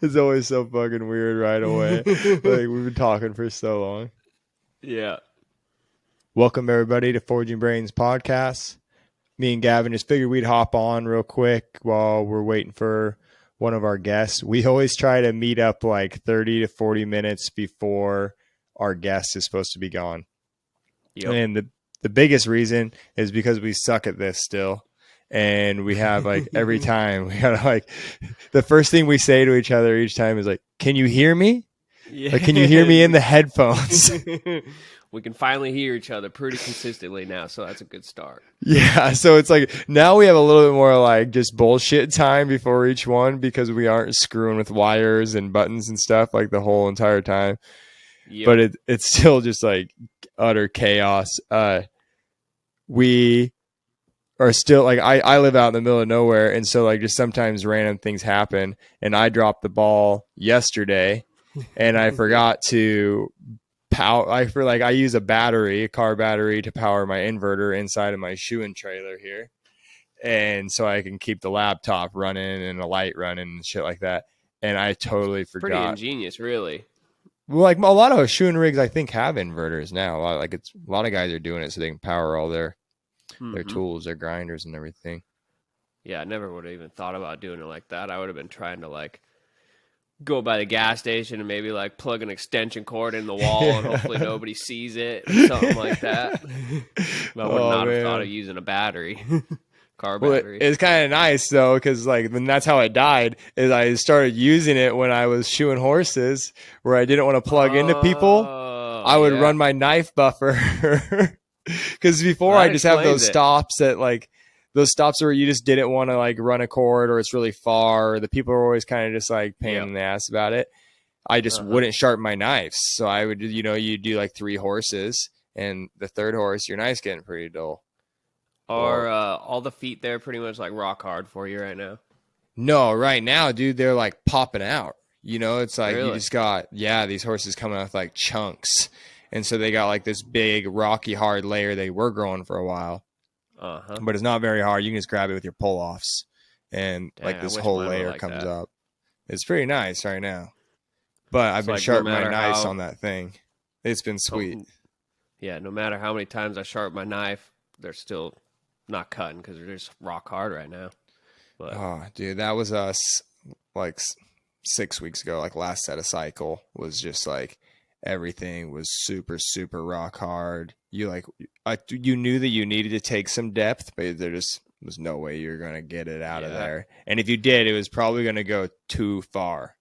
It's always so fucking weird right away. Like we've been talking for so long. Yeah. Welcome everybody to Forging Brains podcast. Me and Gavin just figured we'd hop on real quick while we're waiting for one of our guests. We always try to meet up like 30 to 40 minutes before our guest is supposed to be gone. Yep. And the biggest reason is because we suck at this still. And we have like every time we gotta like the first thing we say to each other each time is like, "Can you hear me? Yeah. Like, can you hear me in the headphones?" We can finally hear each other pretty consistently now, so that's a good start. Yeah, so it's like now we have a little bit more like just bullshit time before each one because we aren't screwing with wires and buttons and stuff like the whole entire time. Yep. But it's still just like utter chaos. We are still like I live out in the middle of nowhere, and so like just sometimes random things happen, and I dropped the ball yesterday, and I forgot to power. I use a car battery, to power my inverter inside of my shoeing trailer here, and so I can keep the laptop running and the light running and shit like that. And I totally Pretty forgot. ingenious, really. Well, like a lot of shoeing rigs, I think have inverters now. A lot of guys are doing it so they can power all their tools, their grinders, and everything. Yeah, I never would have even thought about doing it like that. I would have been trying to like go by the gas station and maybe like plug an extension cord in the wall and hopefully nobody sees it or something like that. But I would not have thought of using a battery, car battery. It's kind of nice though, because like then that's how it died. Is I started using it when I was shoeing horses, where I didn't want to plug into people. I would run my knife buffer because before I just have those stops at like those stops where you just didn't want to like run a cord or it's really far. Or the people are always kind of just like pain in the ass about it. I just wouldn't sharpen my knives. So I would, you do like 3 horses, and the third horse, your knife's getting pretty dull. Are all the feet there pretty much like rock hard for you right now? No, right now, dude, they're like popping out. It's like Really? you just got, these horses coming out with like chunks. And so they got like this big, rocky, hard layer they were growing for a while. But it's not very hard. You can just grab it with your pull-offs. And like this whole layer comes up. It's pretty nice right now. But I've been sharpening my knives on that thing. It's been sweet. Yeah, no matter how many times I sharpen my knife, they're still not cutting because they're just rock hard right now. But oh, dude, that was us like 6 weeks ago. Like last set of cycle was just like everything was super, super rock hard. You knew that you needed to take some depth, but there just was no way you're going to get it out of there. And if you did, it was probably going to go too far.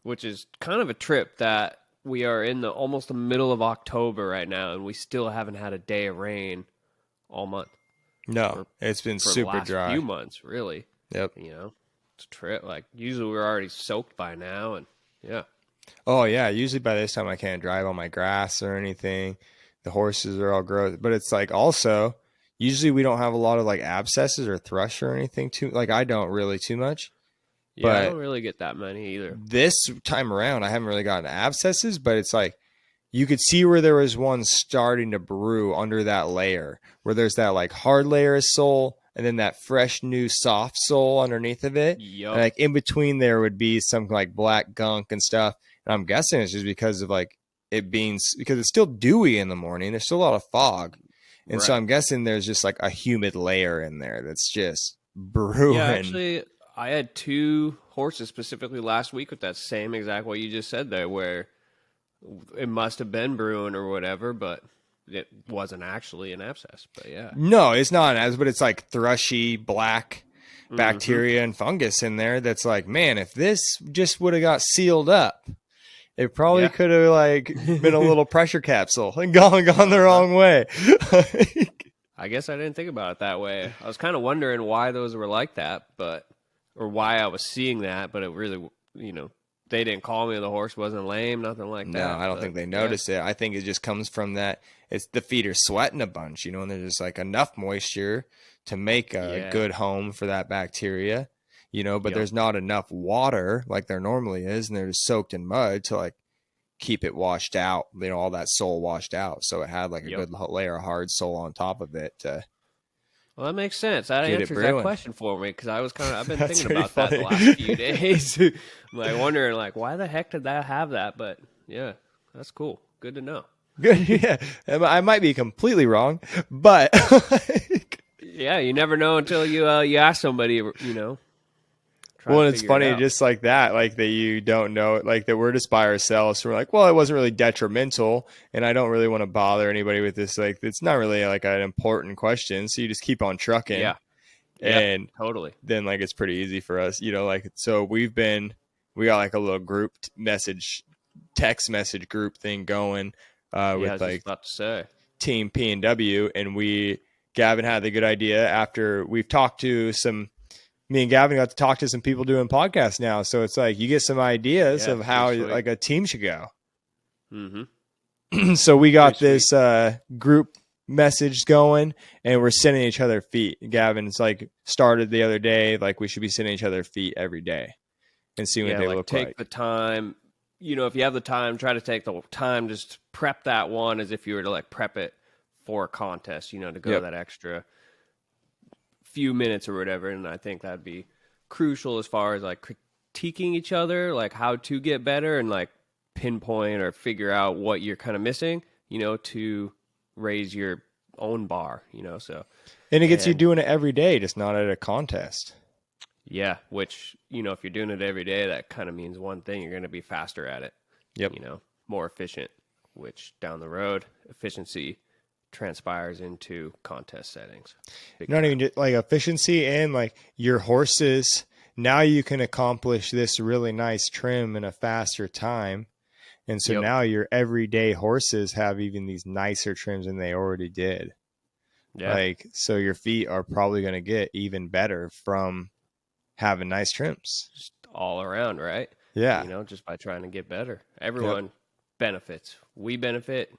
Which is kind of a trip that we are in almost the middle of October right now, and we still haven't had a day of rain all month. No, it's been super dry. Few months, really. Yep. It's a trip. Like usually we're already soaked by now, and yeah. Oh yeah, usually by this time I can't drive on my grass or anything. The horses are all gross, but it's like also usually we don't have a lot of like abscesses or thrush or anything too. Like I don't really too much. Yeah, but I don't really get that many either. This time around, I haven't really gotten abscesses, but it's like you could see where there was one starting to brew under that layer, where there's that like hard layer of sole and then that fresh new soft sole underneath of it. Yep. And like in between there would be some like black gunk and stuff. And I'm guessing it's just because of like it being, because it's still dewy in the morning. There's still a lot of fog. And so I'm guessing there's just like a humid layer in there that's just brewing. Yeah, actually, I had 2 horses specifically last week with that same exact what you just said there, where it must have been brewing or whatever, but it wasn't actually an abscess. But yeah. No, it's not an abscess, but it's like thrushy black bacteria and fungus in there that's like, man, if this just would have got sealed up, it probably could have like been a little pressure capsule and gone the wrong way. I guess I didn't think about it that way. I was kind of wondering why those were like that, or why I was seeing that, but it really, they didn't call me. The horse wasn't lame, nothing like that. No, I don't think they noticed it. I think it just comes from that. It's the feet are sweating a bunch, and there's just like enough moisture to make a good home for that bacteria, but there's not enough water like there normally is, and they're just soaked in mud to like keep it washed out, all that sole washed out. So it had like a good layer of hard sole on top of it to Well, that makes sense. That Get it answers that brewing. question for me because I've been That's thinking pretty about that the funny. last few days. I'm like wondering, like, why the heck did that have that? But yeah, that's cool. Good to know. Good, yeah. I might be completely wrong, but Yeah, you never know until you ask somebody. Try to well, it's figure it funny out. just like that, like that you don't know, like that we're just by ourselves. So we're like, well, it wasn't really detrimental, and I don't really want to bother anybody with this. Like, it's not really like an important question, so you just keep on trucking, Yeah, yeah, and totally. then like it's pretty easy for us, like so we got like a little group message, text message group thing going, Yeah, I with was just like about to say. Team P&W, and Gavin had the good idea after we've talked to some. Me and Gavin got to talk to some people doing podcasts now, so it's like you get some ideas Yeah, of it's pretty how sweet. like a team should go. Mm-hmm. So we Pretty got sweet. this group message going, and we're sending each other feet. Gavin's like started the other day, like we should be sending each other feet every day and seeing what Yeah, they like look take like. the time. If you have the time, try to take the time just prep that one as if you were to like prep it for a contest. To go Yep. that extra few minutes or whatever. And I think that'd be crucial as far as like critiquing each other, like how to get better and like pinpoint or figure out what you're kind of missing, to raise your own bar, so And it gets you and doing it every day, just not at a contest. yeah, which, if you're doing it every day, that kind of means one thing, you're going to be faster at it, Yep. more efficient, which down the road, efficiency transpires into contest settings. Big Not time. even just like efficiency and like your horses. Now you can accomplish this really nice trim in a faster time. And so Yep. now your everyday horses have even these nicer trims than they already did. Yeah. Like, so your feet are probably going to get even better from having nice trims. Just all around, right? Yeah. Just by trying to get better. Yep. Everyone benefits. We benefit,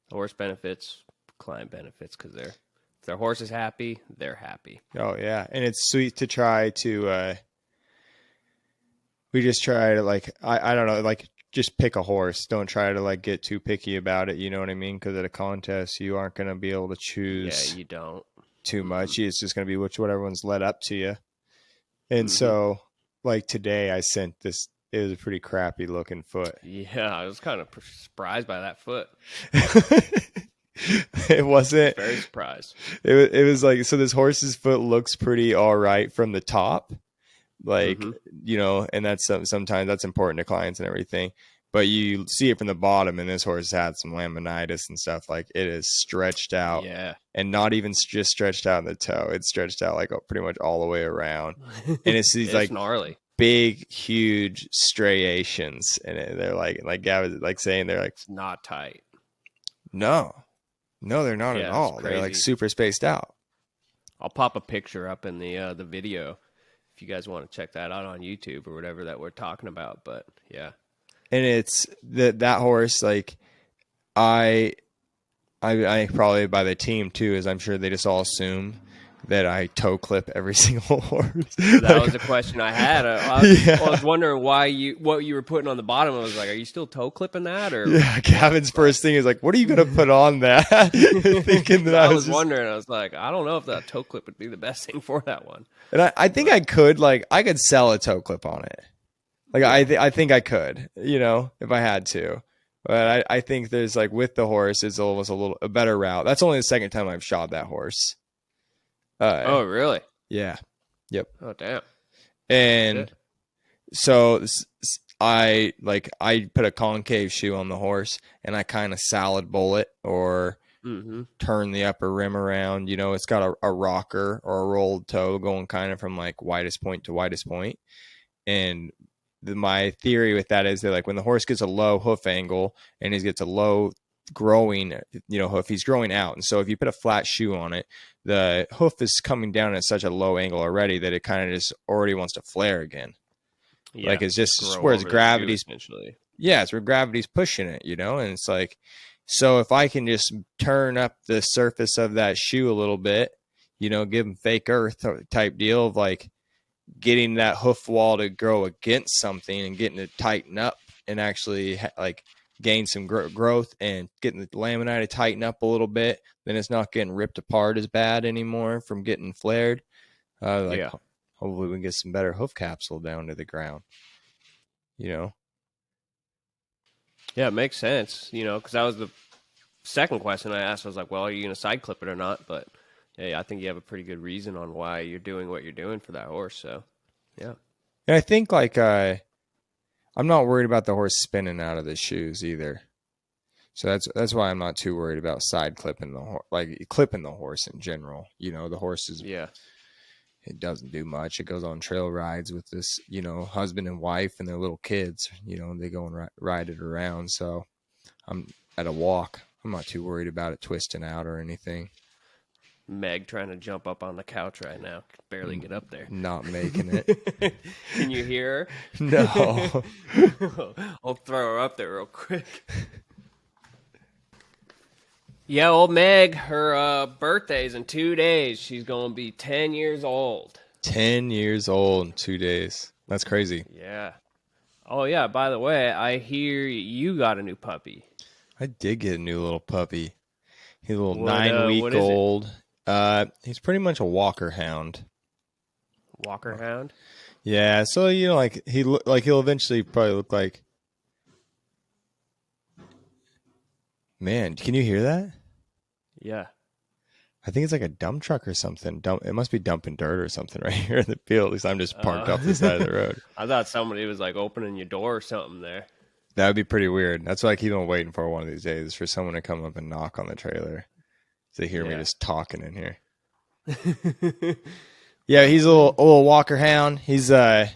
the horse benefits, client benefits because if their horse is happy, they're happy. Oh, yeah. And it's sweet to try to, we just try to like, I don't know, like just pick a horse. Don't try to like get too picky about it. You know what I mean? Because at a contest, you aren't going to be able to Yeah, choose you don't. too Mm-mm. much. It's just going to be whatever one's led up to you. And Mm-hmm. so, like today, I sent this. It was a pretty crappy looking foot. Yeah, I was kind of surprised by that foot. It wasn't. Very surprised. It was like, so this horse's foot looks pretty all right from the top, like, Mm-hmm. and that's sometimes that's important to clients and everything. But you see it from the bottom, and this horse had some laminitis and stuff. Like it is stretched out, Yeah. and not even just stretched out in the toe. It's stretched out like pretty much all the way around, and it's these It's like gnarly. big, huge striations, and they're like Gavin like saying they're like, It's not tight. no, no, they're not at Yeah, it's all. They're like crazy. super spaced out. I'll pop a picture up in the video if you guys want to check that out on YouTube or whatever that we're talking about. But yeah. And it's that horse, like I I probably by the team too, is I'm sure they just all assume that I toe clip every single horse. That Like, was a question I had. yeah. I was wondering what you were putting on the bottom. I was like, are you still toe clipping that or Yeah, Gavin's what? first thing is like, "What are you gonna put on that?" Thinking that I I was was just, wondering. I was like, I don't know if that toe clip would be the best thing for that one. and I think But I could sell a toe clip on it. Like yeah, I think I could, if I had to. But I think there's like with the horse, it's almost a better route. That's only the second time I've shod that horse. Uh, oh really? yeah, yep. Oh damn. And Shit. so I put a concave shoe on the horse, and I kind of salad bowl it or Mm-hmm. turn the upper rim around. It's got a rocker or a rolled toe going kind of from like widest point to widest point. And my theory with that is that like when the horse gets a low hoof angle and he gets a low growing, hoof, he's growing out. And so if you put a flat shoe on it, the hoof is coming down at such a low angle already that it kind of just already wants to flare again. Yeah. Like it's just Grow where over the shoe gravity's, essentially. yeah, it's where gravity's pushing it, and it's like, so if I can just turn up the surface of that shoe a little bit, give them fake earth type deal of like getting that hoof wall to grow against something and getting it tighten up and actually like gain some growth and getting the lamini to tighten up a little bit. Then it's not getting ripped apart as bad anymore from getting flared. Yeah. Hopefully we can get some better hoof capsule down to the ground. You know. Yeah, it makes sense. Because that was the second question I asked. I was like, well, are you going to side clip it or not? But hey, I think you have a pretty good reason on why you're doing what you're doing for that horse. So, yeah. And I think like I'm not worried about the horse spinning out of the shoes either. So that's why I'm not too worried about side clipping clipping the horse in general. The horse is Yeah. it doesn't do much. It goes on trail rides with this, husband and wife and their little kids. They go and ride it around. So I'm at a walk. I'm not too worried about it twisting out or anything. Meg trying to jump up on the couch right now. Can barely get up there. Not making it. Can you hear her? No. I'll throw her up there real quick. Yeah, old Meg, her birthday's in 2 days. She's going to be 10 years old. 10 years old in 2 days. That's crazy. Yeah. Oh, yeah, by the way, I hear you got a new puppy. I did get a new little puppy. He's a little What, 9-week old. He's pretty much a walker hound. Walker hound? Yeah, so he'll eventually probably look like. Man, can you hear that? Yeah. I think it's like a dump truck or something. It must be dumping dirt or something right here in the field. At least I'm just parked off the side of the road. I thought somebody was like opening your door or something there. That would be pretty weird. That's what I keep on waiting for one of these days, for someone to come up and knock on the trailer. To hear me just talking in here. Yeah, he's a little walker hound. He's they'll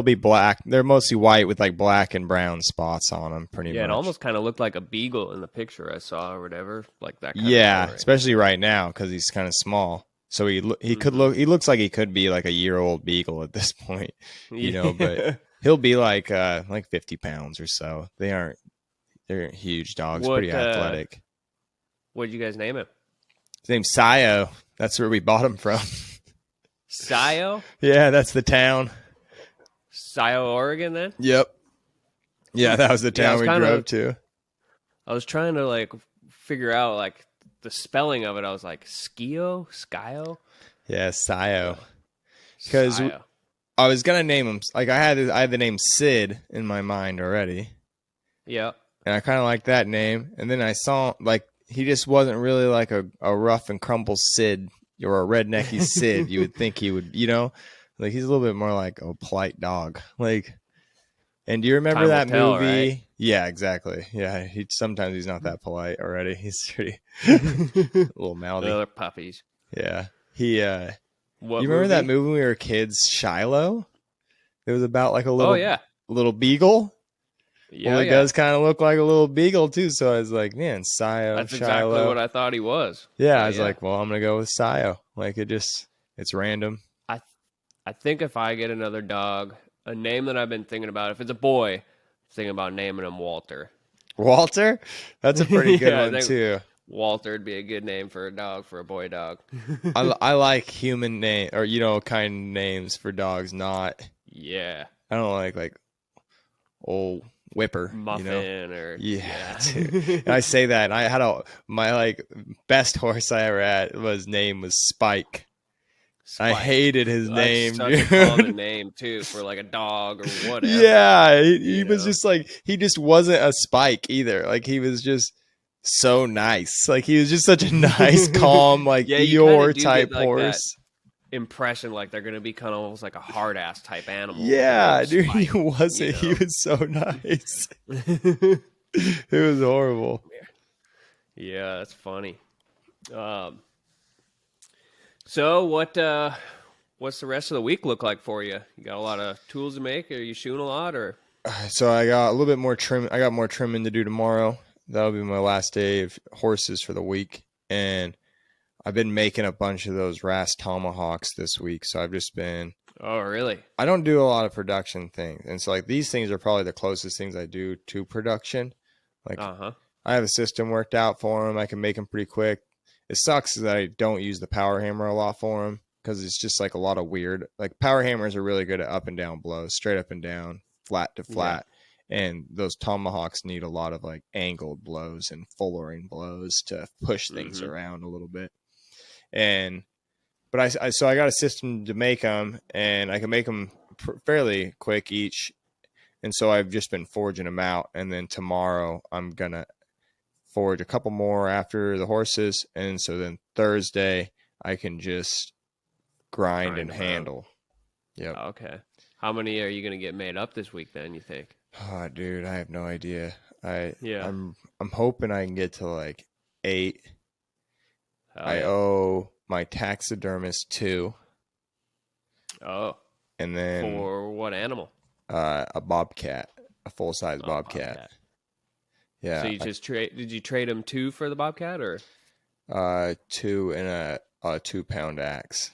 be black. They're mostly white with like black and brown spots on them, pretty much. Yeah, it almost kind of looked like a beagle in the picture I saw or whatever, like that. Especially right now because he's kind of small. So he looks like he could be like a year-old beagle at this point, But he'll be like 50 pounds or so. They're huge dogs, pretty athletic. What did you guys name him? His name's Sayo. That's where we bought him from. Sayo? Yeah, that's the town. Sayo, Oregon, then? Yep. Yeah, that was the town we drove to. I was trying to figure out the spelling of it. I was like, Skio? Yeah, Sayo. Because I was gonna name him I had the name Sid in my mind already. Yeah. And I kind of like that name. And then I saw he just wasn't really like a rough and crumble Sid or a rednecky Sid. You would think he would, he's a little bit more like a polite dog. And do you remember that movie? Right? Yeah, exactly. Yeah, sometimes he's not that polite already. He's pretty a little mouthy. Other puppies. Yeah. You remember that movie when we were kids, Shiloh? It was about like a little beagle. Yeah, well, he does kind of look like a little beagle too. So I was like, man, Sayo. That's Shiloh. Exactly what I thought he was. Yeah, I was like, well, I'm gonna go with Sayo. It's random. I think if I get another dog, a name that I've been thinking about, if it's a boy, I'm thinking about naming him Walter. Walter? That's a pretty good one too. Walter would be a good name for a dog, for a boy dog. I like human name or kind names for dogs. Not I don't like old Whipper, Muffin or Dude. And I say that. And I had my best horse I ever had name was Spike. I hated his name. Such a common name too for a dog or whatever. Yeah, he was just he just wasn't a Spike either. He was just so nice. He was just such a nice, calm, Eeyore type horse. Impression they're going to be kind of almost like a hard ass type animal. Yeah, dude, Spike, he wasn't. He was so nice. It was horrible. Yeah, that's funny. So what's the rest of the week look like for you? You got a lot of tools to make? Are you shooting a lot or? So I got a little bit more trim. I got more trimming to do tomorrow. That'll be my last day of horses for the week, and I've been making a bunch of those Ras Tomahawks this week, so I've just been... Oh, really? I don't do a lot of production things, and so these things are probably the closest things I do to production. I have a system worked out for them. I can make them pretty quick. It sucks that I don't use the power hammer a lot for them because it's just a lot of weird... power hammers are really good at up and down blows, straight up and down flat to Yeah. flat. And those tomahawks need a lot of like angled blows and fullering blows to push things Mm-hmm. around a little bit. And but so I got a system to make them, and I can make them fairly quick each. And so I've just been forging them out, and then tomorrow I'm gonna forge a couple more after the horses, and so then Thursday I can just grind and Them out. handle. Yep. Okay. How many are you gonna get made up this week then, you think? Oh, dude, I have no idea. I Yeah. I'm hoping I can get to like 8. Hell I yeah. owe my taxidermist 2, Oh. and then For what animal? a bobcat, a full size Oh, bobcat. bobcat. So Yeah, you just trade? Did you trade him 2 for the bobcat, or? 2 and a 2-pound axe.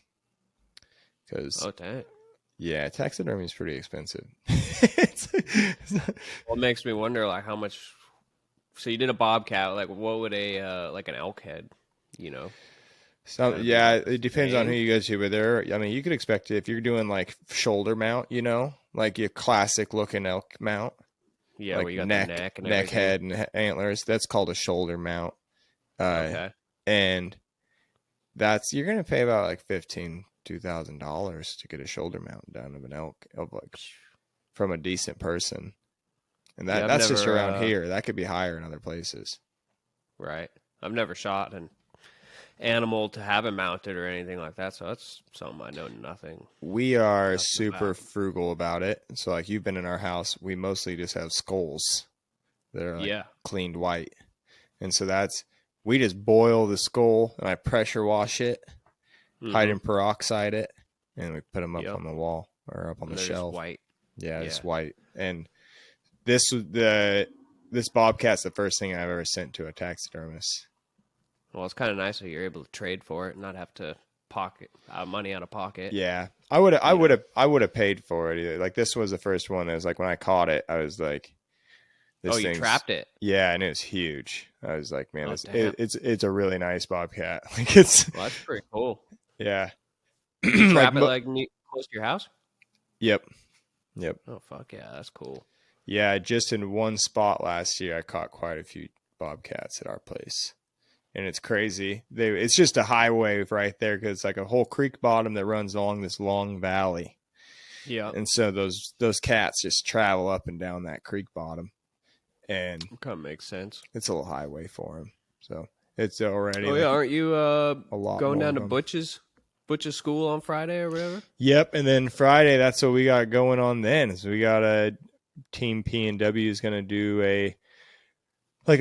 Because Oh, dang. yeah, taxidermy is pretty expensive. Well, it makes me wonder, like, how much. So you did a bobcat. Like, what would a like an elk head? You know, So kind of be yeah, like the it depends on who same. you go to, but I mean, you could expect it if you're doing like shoulder mount, like your classic looking elk mount, Yeah, where like you got the neck and neck, everything. head, and antlers. That's called a shoulder mount. Uh, Okay. and that's you're gonna pay about like $2,000 to get a shoulder mount done of an elk, of like from a decent person, and Yeah, I've that's just never. around here. That could be higher in other places. Right. I've never shot an animal to have it mounted or anything like that. So that's something I know We are nothing super about. frugal about it. So like you've been in our house, we mostly just have skulls that are like Yeah. cleaned white. And so we just boil the skull and I pressure wash it, Mm-hmm. hydrogen peroxide it, and we put them up Yep. on the wall or up on And the they're just shelf. white. Yeah, Yeah. it's white. And this bobcat's the first thing I've ever sent to a taxidermist. Well, it's kind of nice that you're able to trade for it and not have to pocket money out of pocket. Yeah, I would You know. I would have paid for it either. Like this was the first one that was like when I caught it, I was like, Oh, this you thing's trapped it. yeah, and it was huge. I was like, man, Oh, damn. it's a really nice bobcat. Like it's Well, that's pretty cool. yeah, Did you like trap it like close to your house? yep, yep, Oh, fuck yeah, that's cool. yeah. Just in one spot last year, I caught quite a few bobcats at our place, and it's crazy. It's just a highway right there because it's like a whole creek bottom that runs along this long valley, Yeah, and so those cats just travel up and down that creek bottom, and kind of makes sense. it's a little highway for them. So it's already Oh yeah, like aren't you a lot going more down of to them. Butch's school on Friday or whatever? Yep, and then Friday, that's what we got going on then. So we got a team P and W is going to do a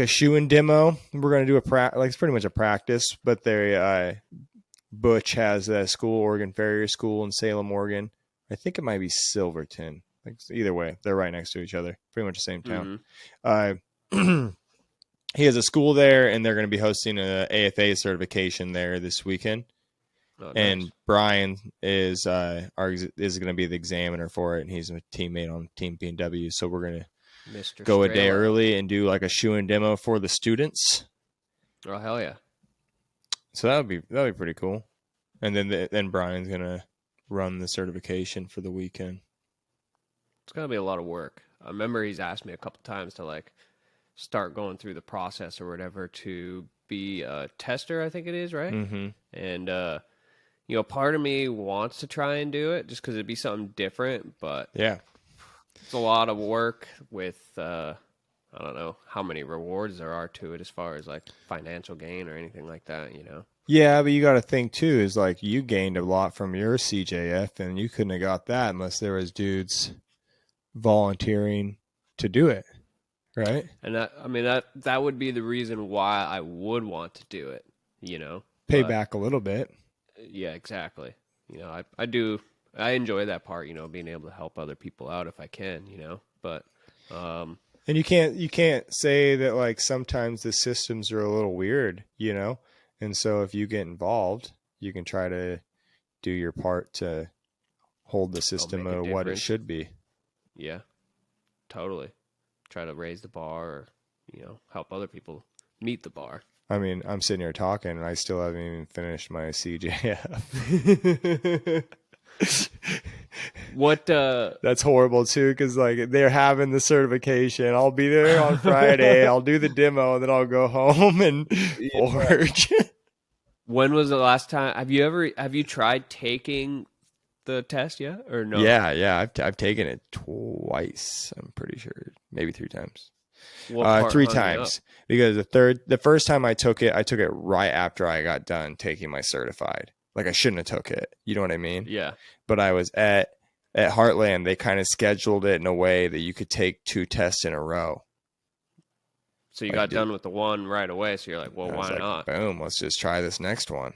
shoeing demo. We're going to do like it's pretty much a practice, but Butch has a school, Oregon Farrier School in Salem, Oregon. I think it might be Silverton. Like either way, they're right next to each other, pretty much the same town. Mm-hmm. He has a school there, and they're going to be hosting a AFA certification there this weekend. Oh, nice. And Brian is going to be the examiner for it, and he's a teammate on Team B&W. So we're going to Mr. go a day Strela. early and do like a shoe-in demo for the students. Oh hell yeah! So that'll be pretty cool. And then Brian's going to run the certification for the weekend. It's gonna be a lot of work. I remember he's asked me a couple times to like start going through the process or whatever to be a tester. I think it is right. Mm-hmm. And part of me wants to try and do it just because it'd be something different, but Yeah. it's a lot of work with I don't know how many rewards there are to it as far as like financial gain or anything like that, you know. Yeah, but you got to think too is like you gained a lot from your CJF, and you couldn't have got that unless there was dudes volunteering to do it, right? And that would be the reason why I would want to do it, you know. Pay But, back a little bit. yeah, exactly. You know, I enjoy that part, you know, being able to help other people out if I can, you know. But And you can't say that like sometimes the systems are a little weird, you know? And so if you get involved, you can try to do your part to hold the system make a what it difference. should be. Yeah, totally. Try to raise the bar or, you know, help other people meet the bar. I mean, I'm sitting here talking and I still haven't even finished my CJF. What That's horrible too, because like they're having the certification. I'll be there on Friday. I'll do the demo, and then I'll go home and forge. when was the last time have you tried taking the test yet or no? Yeah. I've taken it twice. I'm pretty sure, maybe 3 times. What part Three hung you up? times because the first time I took it right after I got done taking my certified. Like I shouldn't have took it. You know what I mean? Yeah. But I was at Heartland. They kind of scheduled it in a way that you could take 2 tests in a row. So you Like got done with the one right away, so you're like, well, I was why like, not? boom, let's just try this next one.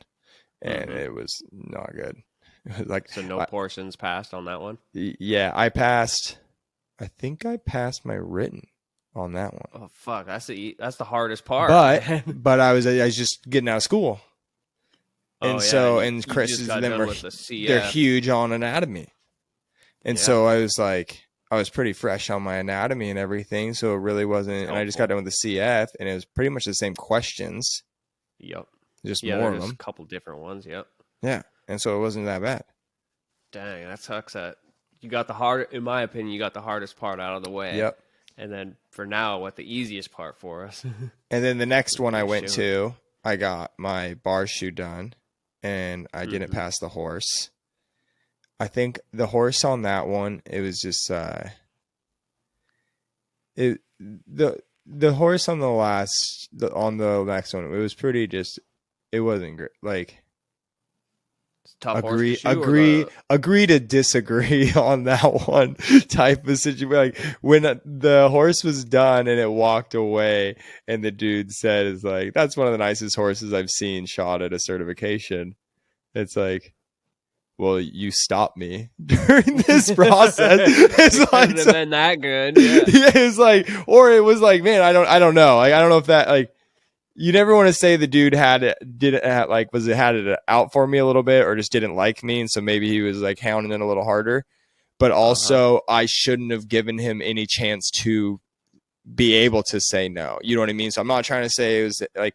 And Hmm. it was not good. It was like, So no portions passed on that one? yeah, I passed. I think I passed my written on that one. Oh fuck, that's the hardest part, But man. I was just getting out of school. Oh And yeah, and so, you, and you just Chris's got them done are with the they're CF. huge on anatomy. And Yeah. so I was like, I was pretty fresh on my anatomy and everything. So it really It's wasn't. And I just got helpful. done with the CF, and it was pretty much the same questions, Yep. just Yeah, they're more of just a them. couple different ones. Yep. Yeah. And so it wasn't that bad. Dang, that sucks. That you got the hard. In my opinion, you got the hardest part out of the way, Yep. and then for now, what the easiest part for us And then the next would one I be went shown. to, I got my bar shoe done, and I didn't Hmm. pass the horse. I think the horse on that one, it was just it the horse on on the next one, it was pretty just it wasn't great. Like It's a tough horse to shoe, or the agree to disagree on that one type of situation. Like when the horse was done and it walked away, and the dude said, "Is like that's one of the nicest horses I've seen shot at a certification." It's like, well, you stopped me during this process. It's like, couldn't have so, been that good. Yeah. yeah, it's like, or it was like, man, I don't know. Like, I don't know if that, like, you never want to say the dude didn't have, like, was it had it out for me a little bit or just didn't like me. And so maybe he was like hounding it a little harder, but Uh huh. also I shouldn't have given him any chance to be able to say no. You know what I mean? So I'm not trying to say it was like,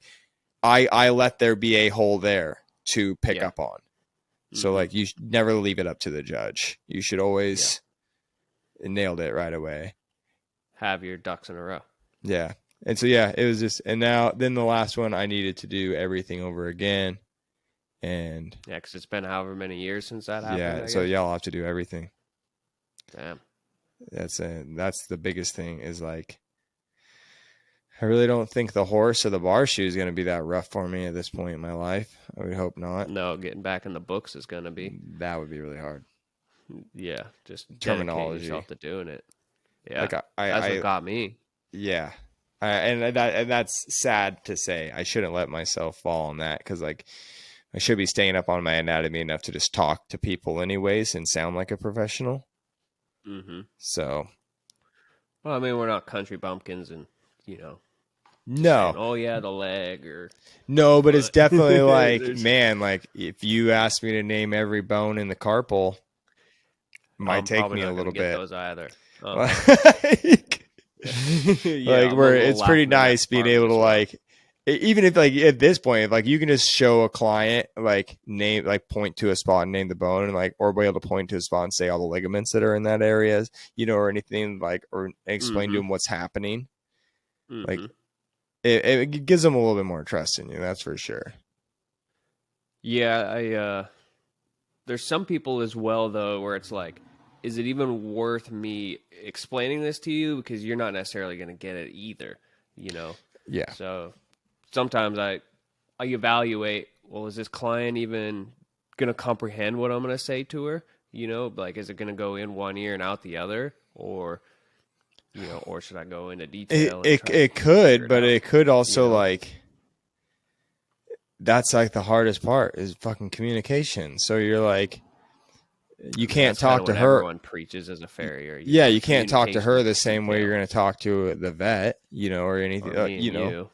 I let there be a hole there to pick Yeah. up on. So Hmm. like you should never leave it up to the judge. You should Yeah. always nailed it right away. Have your ducks in a row. Yeah. And so yeah, it was just and now then the last one I needed to do everything over again. And Yeah, because it's been however many years since that happened. yeah, I so guess. yeah, I'll have to do everything. Damn. That's the biggest thing is like I really don't think the horse or the bar shoe is going to be that rough for me at this point in my life. I would hope not. No, getting back in the books is gonna be. That would be really hard. Yeah, just dedicating Terminology. yourself to doing it. Yeah, Like that's what got me. yeah. And that's sad to say. I shouldn't let myself fall on that because like I should be staying up on my anatomy enough to just talk to people anyways and sound like a professional. Hmm. So Well, I mean, we're not country bumpkins, and you know, just saying, no, oh yeah, the leg, or no, but it's but definitely like, there's, man, like if you ask me to name every bone in the carpal, might I'm take probably me a not gonna little get bit. those either. Uh huh. Like, Yeah, like I'm a where little it's pretty lacking in that nice being department able to as well. like even if like at this point like you can just show a client like name like point to a spot and name the bone and like or be able to point to a spot and say all the ligaments that are in that area, you know, or anything like or explain to Mm-hmm. them what's happening. Mm-hmm. Like it gives them a little bit more trust in you, that's for sure. Yeah, I there's some people as well though where it's like, is it even worth me explaining this to you because you're not necessarily going to get it either, you know? Yeah. So sometimes I evaluate, well, is this client even going to comprehend what I'm going to say to her? You know, like is it going to go in one ear and out the other, or you know, or should I go into It detail and it try to it figure could, it but out? it could You also know? like that's like the hardest part is fucking communication. So you're like I you mean, can't that's kind talk of to what her. everyone preaches as a farrier. You Yeah, know, you can't talk to communication her is the same way you're detailed, going to talk to the vet, you know, or anything, or me and you know. you.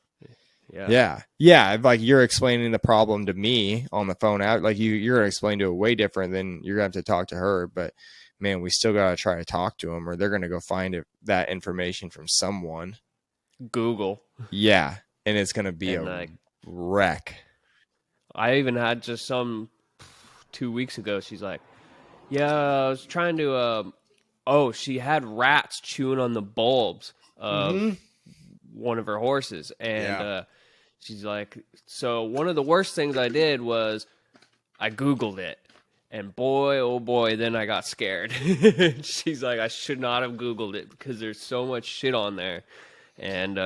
Yeah. Yeah. Yeah, like you're explaining the problem to me on the phone out like you're going to explain to it way different than you're going to have to talk to her, but man, we still got to try to talk to them or they're going to go find that information from someone. Google. Yeah, and it's going to be And a like wreck. I even had just some 2 weeks ago. She's like, Yeah, I was trying to. Oh, she had rats chewing on the bulbs of Mm-hmm. one of her horses, and Yeah. she's like, so one of the worst things I did was I Googled it. And boy, oh boy, then I got scared. She's like, I should not have Googled it because there's so much shit on there. And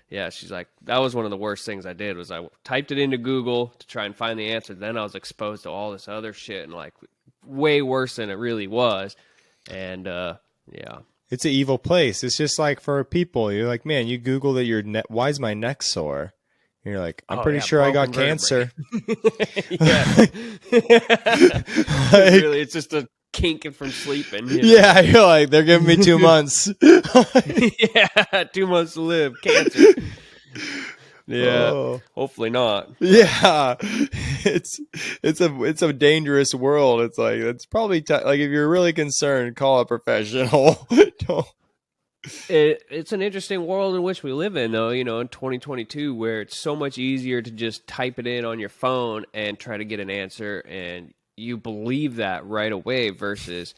yeah, she's like, that was one of the worst things I did was I typed it into Google to try and find the answer. Then I was exposed to all this other shit and like way worse than it really was. And yeah, It's an evil place. It's just like for people. You're like, man, you Google that your neck. Why is my neck sore? And you're like, I'm oh pretty yeah, sure I broken got vertebrae. cancer. Yeah, Like, really, it's just a kinking from sleeping. You know? yeah, you're like, they're giving me 2 months. Yeah, 2 months to live, cancer. Yeah, Oh. hopefully not. Yeah, it's a dangerous world. It's like it's probably like if you're really concerned, call a professional. Don't. It's an interesting world in which we live in, though, you know, in 2022, where it's so much easier to just type it in on your phone and try to get an answer, and you believe that right away versus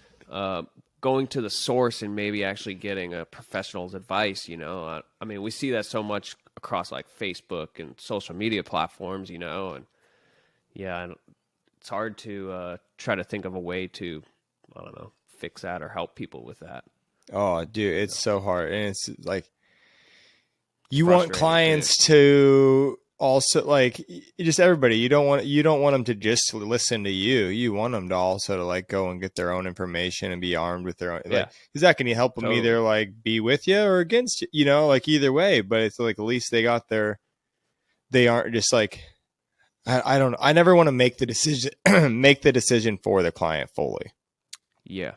going to the source and maybe actually getting a professional's advice, you know. I mean, we see that so much across like Facebook and social media platforms, you know, and yeah, it's hard to try to think of a way to, I don't know, fix that or help people with that. Oh, dude, it's so hard, and it's like It's you want frustrating too. clients to also like just everybody. You don't want them to just listen to you. You want them to also to like go and get their own information and be armed with their own. Like, Yeah, is that can you help them totally. either like be with you or against you? You know, like either way. But it's like at least they got their. They aren't just like I don't know. I never want to make the decision make the decision for the client fully. Yeah.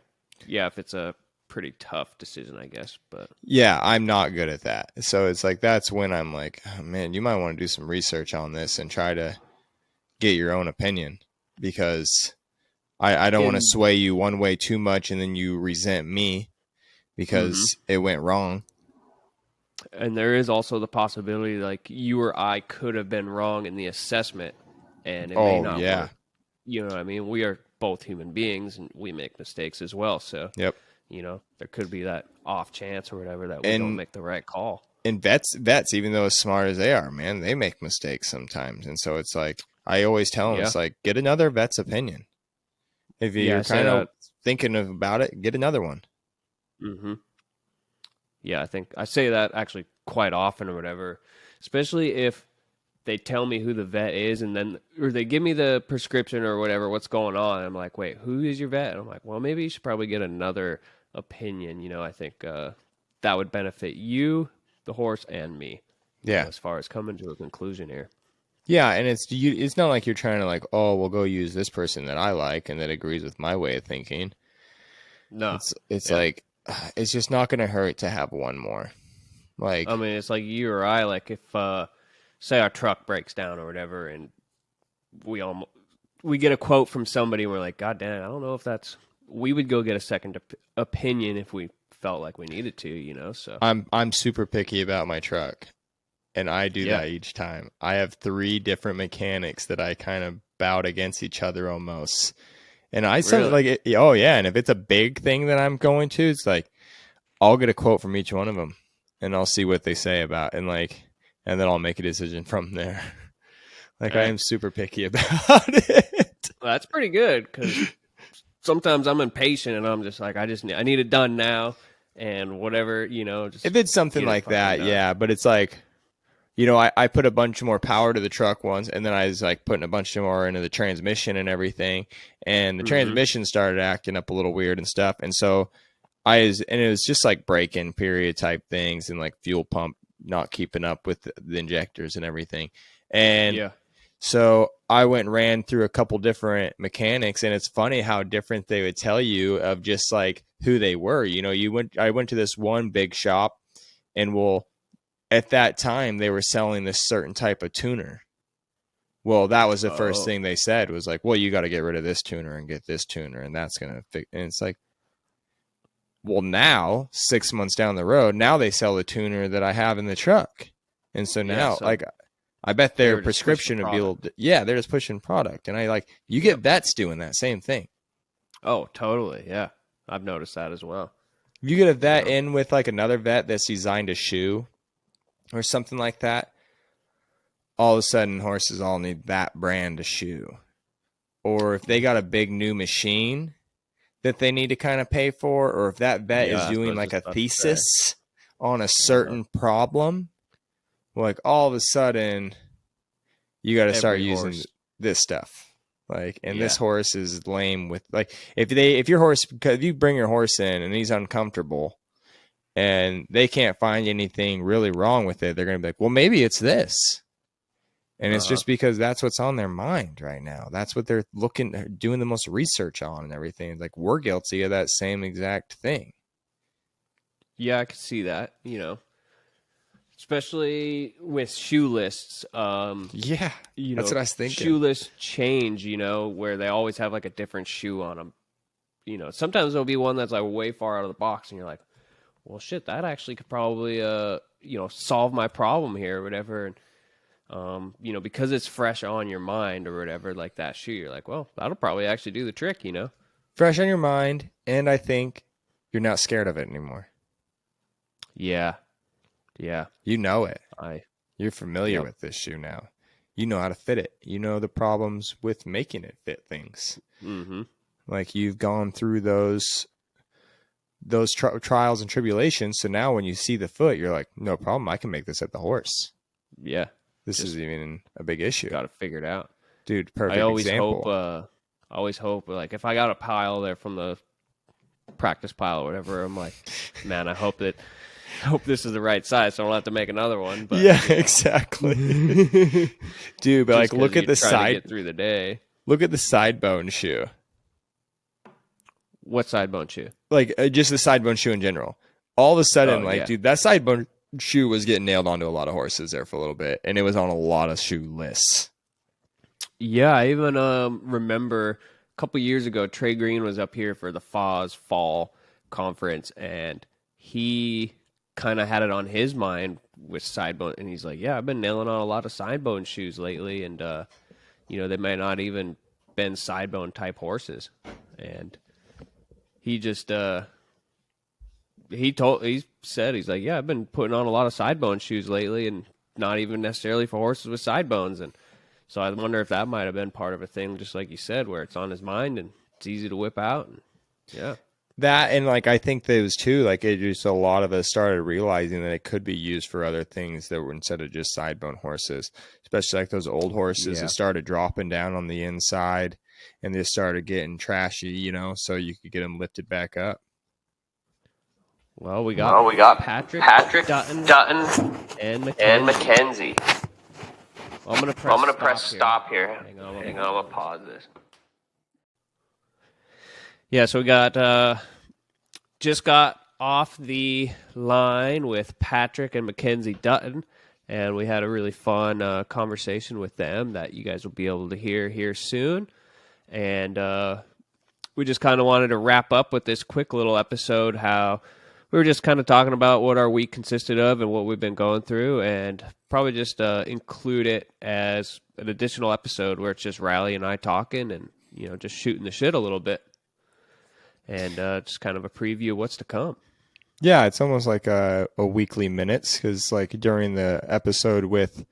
Yeah, if it's a pretty tough decision, I guess. But Yeah, I'm not good at that. So it's like that's when I'm like, oh, man, you might want to do some research on this and try to get your own opinion because I don't want to in sway you one way too much and then you resent me hmm because it went wrong. and there is also the possibility like you or I could have been wrong in the assessment and it may Oh not yeah. work. You know what I mean? We are both human beings and we make mistakes as well. So, Yep. you know, there could be that off chance or whatever that we don't And make the right call. and vets, even though as smart as they are, man, they make mistakes sometimes. And so it's like I always tell them, Yeah. it's like get another vet's opinion. If Yeah, I you're say kind of that. thinking about it, get another one. hmm Yeah, I think I say that actually quite often or whatever, especially if they tell me who the vet is and then or they give me the prescription or whatever what's going on. I'm like, wait, who is your vet? And I'm like, well, maybe you should probably get another opinion. You know, I think that would benefit you, the horse, and me. You know, Yeah. as far as coming to a conclusion here. Yeah, and it's not like you're trying to like, oh, we'll go use this person that I like and that agrees with my way of thinking. No, It's yeah. like it's just not going to hurt to have one more. I Like, mean, it's like you or I. Like if say our truck breaks down or whatever, and we almost we get a quote from somebody and we're like, God damn, I don't know if that's we would go get a second opinion if we felt like we needed to, you know. So I'm super picky about my truck, and I do yeah, that each time. I have 3 different mechanics that I kind of bout against each other almost. And I something really, like oh yeah, and if it's a big thing that I'm going to, it's like I'll get a quote from each one of them and I'll see what they say about and then I'll make a decision from there. Like I eh, am super picky about it. well, that's pretty good because sometimes I'm impatient and I'm just like, I need it done now, and whatever, you know, just If it's something get it like fucking that, done. yeah, but it's like I put a bunch more power to the truck once, and then I was like putting a bunch more into the transmission and everything, and the Mm-hmm. transmission started acting up a little weird and stuff, and so and it was just like break-in period type things and like fuel pump not keeping up with the injectors and everything, and Yeah. so I went and ran through a couple different mechanics, and it's funny how different they would tell you of just like who they were. I went to this one big shop, and at that time they were selling this certain type of tuner. Well, that was the first Oh. thing they said was like, well, you got to get rid of this tuner and get this tuner, and that's gonna fix. And it's like, well, now 6 months down the road, now they sell the tuner that I have in the truck, and so Yeah. now So like I bet they their were just pushing prescription would be a product. little, yeah, they're just pushing product, and I like you get Yep. vets doing that same thing. Oh, totally. Yeah. I've noticed that as well. If you get a You vet know? in with like another vet that's designed a shoe or something like that, all of a sudden horses all need that brand of shoe. Or if they got a big new machine that they need to kind of pay for, or if that vet Yeah, is that's what I doing was like just a about to say. thesis on a Uh-huh. certain problem, like all of a sudden you got to start Every using horse. this stuff. Like, and this Yeah. horse is lame with like if your horse, because if you bring your horse in and he's uncomfortable and they can't find anything really wrong with it, they're gonna be like, well, maybe it's this. And it's Uh-huh. just because that's what's on their mind right now. That's what they're doing the most research on and everything. Like we're guilty of that same exact thing. Yeah, I could see that, especially with shoe lists. Yeah, that's what I was thinking. Shoe lists change, where they always have like a different shoe on them. Sometimes there'll be one that's like way far out of the box and you're like, well, shit, that actually could probably, solve my problem here or whatever. And, because it's fresh on your mind or whatever, like that shoe, you're like, well, that'll probably actually do the trick. Fresh on your mind, and I think you're not scared of it anymore. Yeah. Yeah. You know it. I, You're familiar yep. with this shoe now. You know how to fit it. You know the problems with making it fit things. Mm-hmm. Like you've gone through those trials and tribulations. So now when you see the foot, you're like, no problem. I can make this at the horse. Yeah. This Just isn't even a big issue. got to figure it out. Dude, I perfect example. always hope, like, if I got a pile there from the practice pile or whatever, I'm like, man, I hope this is the right size, so I don't have to make another one. But Yeah, exactly. Dude, but like just because look at you the try to side get through the day. look at the side bone shoe. What side bone shoe? Like just the side bone shoe in general. All of a sudden, Oh like, yeah, dude, that side bone shoe was getting nailed onto a lot of horses there for a little bit, and it was on a lot of shoe lists. yeah. I even remember a couple years ago, Trey Green was up here for the FOS Fall Conference, and he kind of had it on his mind with side bone, and he's like, "Yeah, I've been nailing on a lot of side bone shoes lately, and they might not even been side bone type horses." And he just he said he's like, yeah, I've been putting on a lot of side bone shoes lately, and not even necessarily for horses with side bones. And so I wonder if that might have been part of a thing, just like you said, where it's on his mind and it's easy to whip out. And yeah, That and like I think those too, like it just a lot of us started realizing that it could be used for other things that were instead of just side bone horses, especially like those old horses that yeah. started dropping down on the inside and they started getting trashy, so you could get them lifted back up. Well, we got Well, we got Patrick, Patrick, Dutton, Dutton, and and Mackenzie. Mackenzie. Well, I'm I'm gonna gonna press stop stop here. here. Hang on, Hang on, I'm gonna pause this. Yeah, so we got just got off the line with Patrick and Mackenzie Dutton, and we had a really fun conversation with them that you guys will be able to hear here soon. And we just kind of wanted to wrap up with this quick little episode how we were just kind of talking about what our week consisted of and what we've been going through, and probably just include it as an additional episode where it's just Riley and I talking and, just shooting the shit a little bit. And just kind of a preview of what's to come. Yeah, it's almost like a weekly minutes because like during the episode with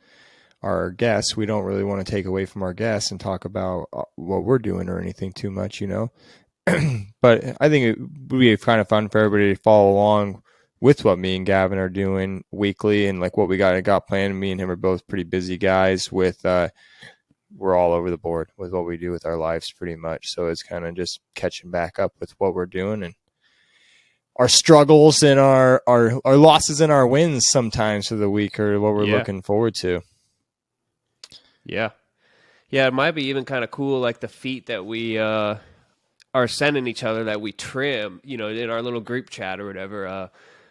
our guests, we don't really want to take away from our guests and talk about what we're doing or anything too much, But I think it would be kind of fun for everybody to follow along with what me and Gavin are doing weekly and like what we got planned. Me and him are both pretty busy guys with we're all over the board with what we do with our lives pretty much. So it's kind of just catching back up with what we're doing and our struggles and our losses and our wins sometimes for the week or what we're looking forward to. Yeah. Yeah, it might be even kind of cool, like the feet that we are sending each other that we trim, in our little group chat or whatever.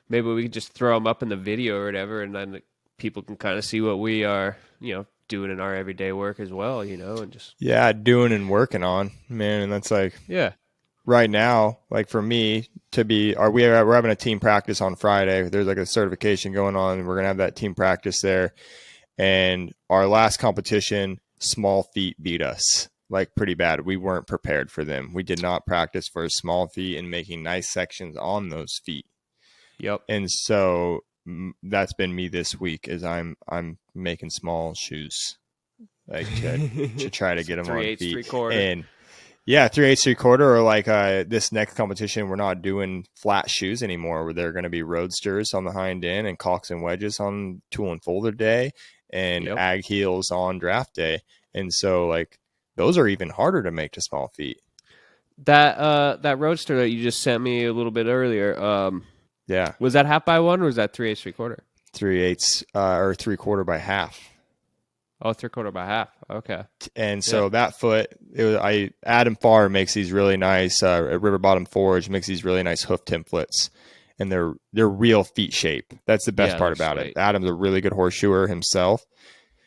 Maybe we could just throw them up in the video or whatever, and then people can kind of see what we are, doing in our everyday work as well, and just doing and working on, man. And that's like right now, like for me we're having a team practice on Friday. There's like a certification going on. We're gonna have that team practice there, and our last competition, small feet beat us. like pretty bad. We weren't prepared for them. We did not practice for small feet and making nice sections on those feet. Yep. And so that's been me this week is I'm making small shoes like to try to get them on 3/8, feet. 3/4. And yeah, 3/8, 3/4, or like this next competition, we're not doing flat shoes anymore. Where they're going to be roadsters on the hind end and caulks and wedges on tool and folder day, and Yep. ag heels on draft day. And so like those are even harder to make to small feet. That roadster that you just sent me a little bit earlier, Yeah, was that half by one or was that 3/8, 3/4? 3/8 or 3/4 by half. Oh, 3/4 by half. Okay. And so that foot, Adam Farr makes these really nice at River Bottom Forge makes these really nice hoof templates, and they're real feet shape. That's the best part about it. Adam's a really good horseshoer himself,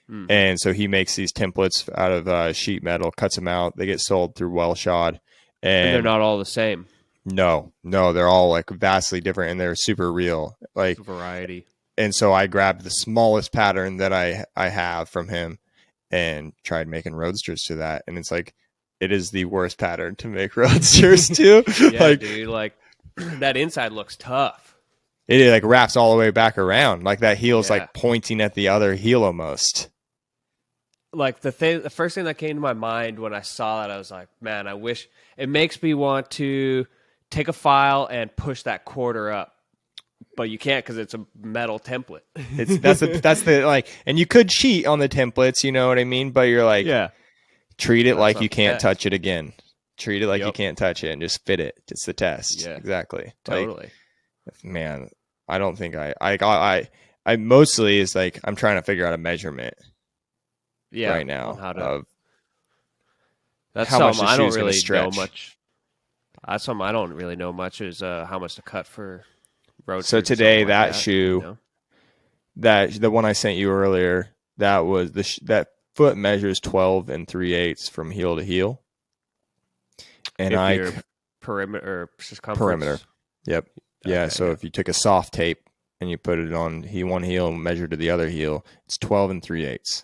and so he makes these templates out of sheet metal, cuts them out. They get sold through Wellshod, And they're not all the same. No, they're all like vastly different, and they're super real. Like variety. And so I grabbed the smallest pattern that I have from him and tried making roadsters to that. And it's like, it is the worst pattern to make roadsters to. Yeah, like, dude, like that inside looks tough. It like wraps all the way back around. Like that heel's like pointing at the other heel almost. Like the first thing that came to my mind when I saw that, I was like, man, I wish it makes me want to take a file and push that quarter up. But you can't because it's a metal template. That's the like, and you could cheat on the templates, you know what I mean? But you're like, treat it like you can't touch it again. Treat it like you can't touch it and just fit it. It's the test. Yeah, exactly. Totally. Like, man, I don't think I mostly is like I'm trying to figure out a measurement. Yeah, right now of that's how much I don't really know much. That's something I don't really know much is how much to cut for. So today that shoe, that the one I sent you earlier, that was that foot measures 12 3/8 from heel to heel, and perimeter or circumference. Perimeter. Yep. Yeah. Okay, so if you took a soft tape and you put it on one heel and measured to the other heel, it's 12 3/8.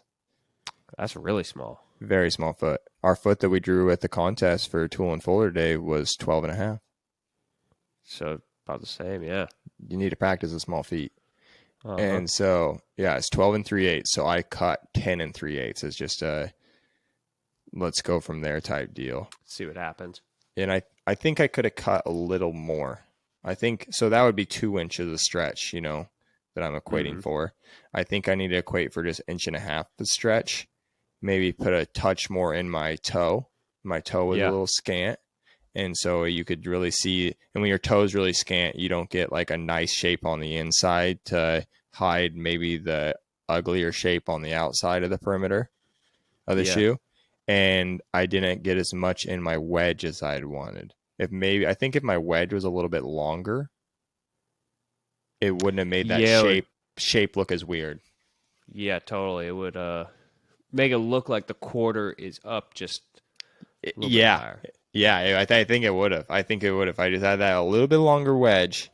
That's really small. Very small foot. Our foot that we drew at the contest for Tool and Folder Day was 12.5. So about the same, yeah. You need to practice with small feet. And so, yeah, it's 12 3/8. So I cut 10 3/8 as just a let's go from there type deal. See what happens. And I think I could have cut a little more. I think so that would be 2 inches of stretch, you know, that I'm equating for. I think I need to equate for just 1.5 inches of stretch. Maybe put a touch more in my toe. My toe was a little scant. And so you could really see, and when your toe's really scant, you don't get like a nice shape on the inside to hide maybe the uglier shape on the outside of the perimeter of the shoe. And I didn't get as much in my wedge as I'd wanted. I think if my wedge was a little bit longer, it wouldn't have made that shape look as weird. Yeah, totally. It would make it look like the quarter is up just a little bit higher. Yeah, I think it would have. I think it would have. I just had that a little bit longer wedge.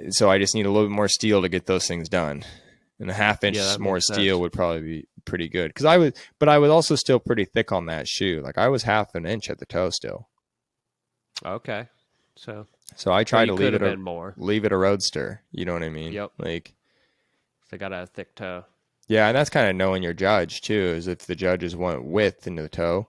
So I just need a little bit more steel to get those things done. And a 1/2 inch more steel would probably be pretty good. Because I was also still pretty thick on that shoe. Like I was 1/2 inch at the toe still. Okay. So I tried to leave it a roadster. You know what I mean? Yep. Like they got a thick toe. Yeah, and that's kind of knowing your judge too, is if the judges want width into the toe.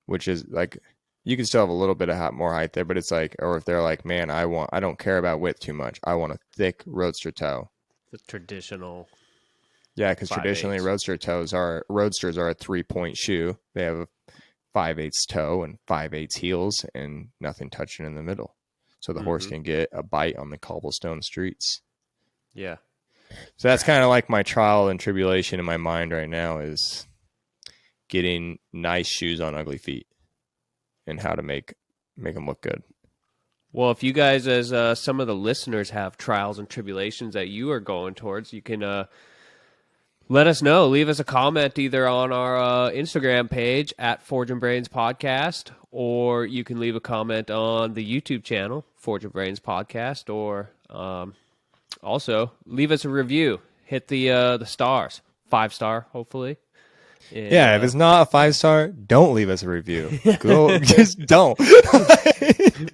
Which is like, you can still have a little bit of more height there, but it's like, or if they're like, man, I don't care about width too much. I want a thick roadster toe. The traditional. Yeah, because traditionally roadsters are a 3-point shoe. They have a 5/8 toe and 5/8 heels and nothing touching in the middle. So the horse can get a bite on the cobblestone streets. Yeah. So that's kind of like my trial and tribulation in my mind right now is getting nice shoes on ugly feet and how to make them look good. Well, if you guys, as some of the listeners, have trials and tribulations that you are going towards, you can let us know. Leave us a comment either on our Instagram page at Forge and Brains Podcast, or you can leave a comment on the YouTube channel, Forge and Brains Podcast, or also leave us a review. Hit the stars, 5-star, hopefully. And, Yeah, if it's not a 5-star, don't leave us a review. Go, just don't.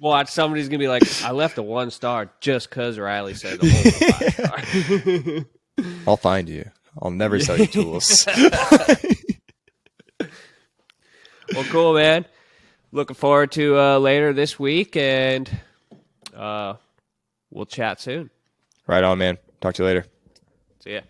watch, somebody's gonna be like, I left a 1 star just because Riley said the whole 5 star. I'll find you. I'll never sell you tools. Well, cool, man. Looking forward to later this week, and we'll chat soon. Right on, man. Talk to you later. See ya.